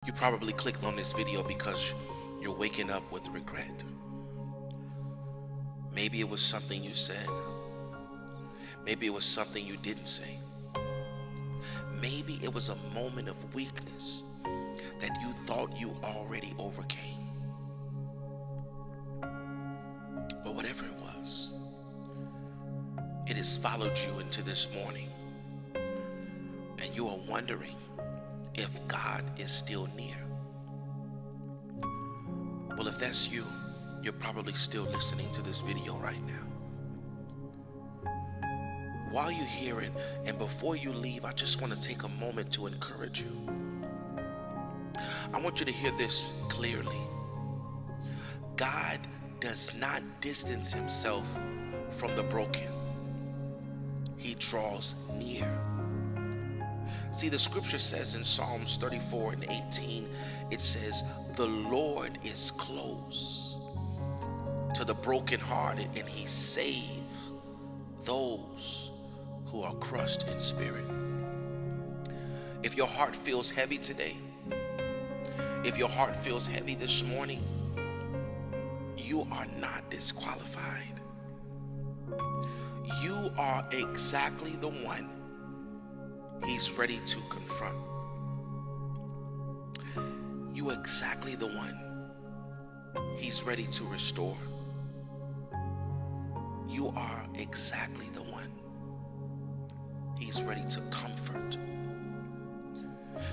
You probably clicked on this video because you're waking up with regret. Maybe it was something you said. Maybe it was something you didn't say. Maybe it was a moment of weakness that you thought you already overcame. But whatever it was, it has followed you into this morning, and you are wondering if God is still near. Well, if that's you, you're probably still listening to this video right now. While you're here and before you leave, I just want to take a moment to encourage you. I want you to hear this clearly. God does not distance himself from the broken. He draws near. See, the scripture says in Psalms 34:18, it says, the Lord is close to the brokenhearted, and he saves those who are crushed in spirit. If your heart feels heavy today, if your heart feels heavy this morning, you are not disqualified. You are exactly the one he's ready to confront. You are exactly the one he's ready to restore. You are exactly the one he's ready to comfort.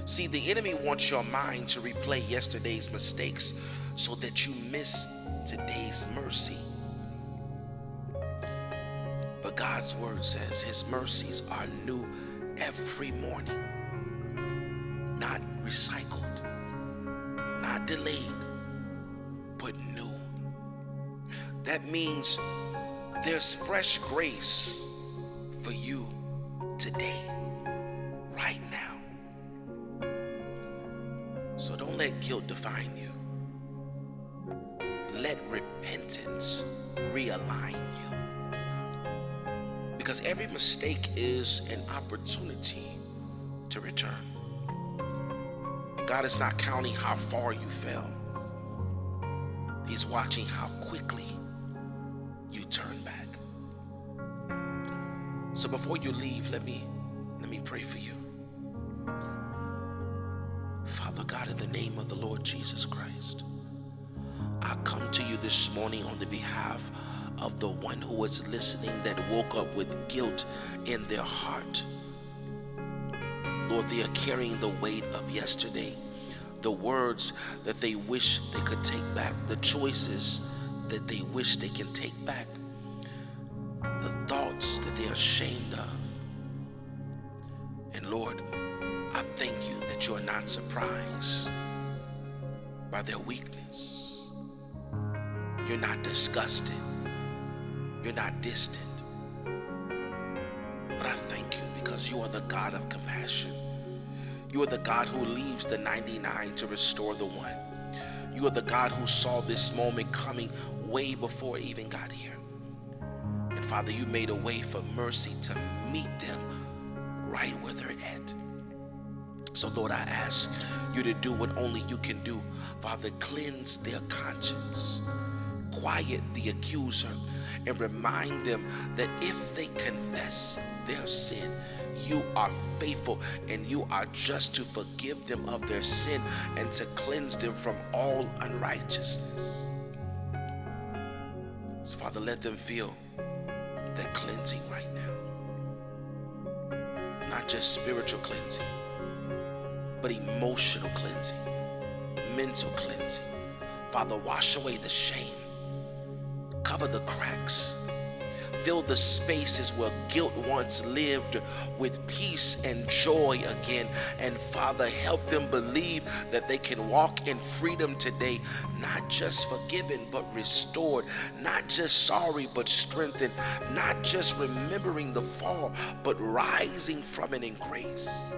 See, the enemy wants your mind to replay yesterday's mistakes so that you miss today's mercy. But God's word says his mercies are new every morning, not recycled, not delayed, but new. That means there's fresh grace for you today, right now. So don't let guilt define you. Let repentance realign you. Because every mistake is an opportunity to return. And God is not counting how far you fell. He's watching how quickly you turn back. So before you leave, let me pray for you. Father God, in the name of the Lord Jesus Christ, I come to you this morning on the behalf of the one who was listening that woke up with guilt in their heart. Lord, they are carrying the weight of yesterday, the words that they wish they could take back, the choices that they wish they can take back, the thoughts that they are ashamed of. And Lord, I thank you that you are not surprised by their weakness. You're not disgusted. You're not distant. But I thank you because you are the God of compassion. You are the God who leaves the 99 to restore the one. You are the God who saw this moment coming way before it even got here. And Father, you made a way for mercy to meet them right where they're at. So Lord, I ask you to do what only you can do. Father, cleanse their conscience, quiet the accuser, and remind them that if they confess their sin, you are faithful and you are just to forgive them of their sin and to cleanse them from all unrighteousness. So Father, let them feel that cleansing right now. Not just spiritual cleansing, but emotional cleansing, mental cleansing. Father, wash away the shame, cover the cracks, fill the spaces where guilt once lived with peace and joy again. And Father, help them believe that they can walk in freedom today, not just forgiven but restored, not just sorry but strengthened, not just remembering the fall but rising from it in grace.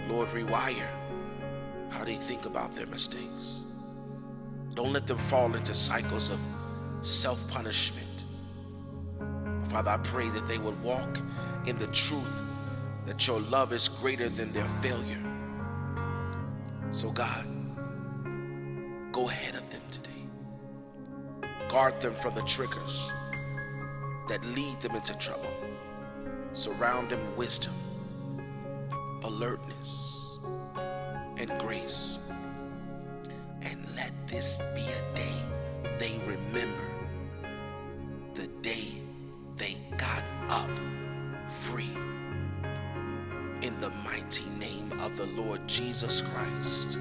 Lord, rewire how they think about their mistakes. Don't let them fall into cycles of self-punishment. Father, I pray that they would walk in the truth that your love is greater than their failure. So God, go ahead of them today. Guard them from the triggers that lead them into trouble. Surround them with wisdom, alertness, and grace. And let this be a day they remember, the day they got up free. In the mighty name of the Lord Jesus Christ.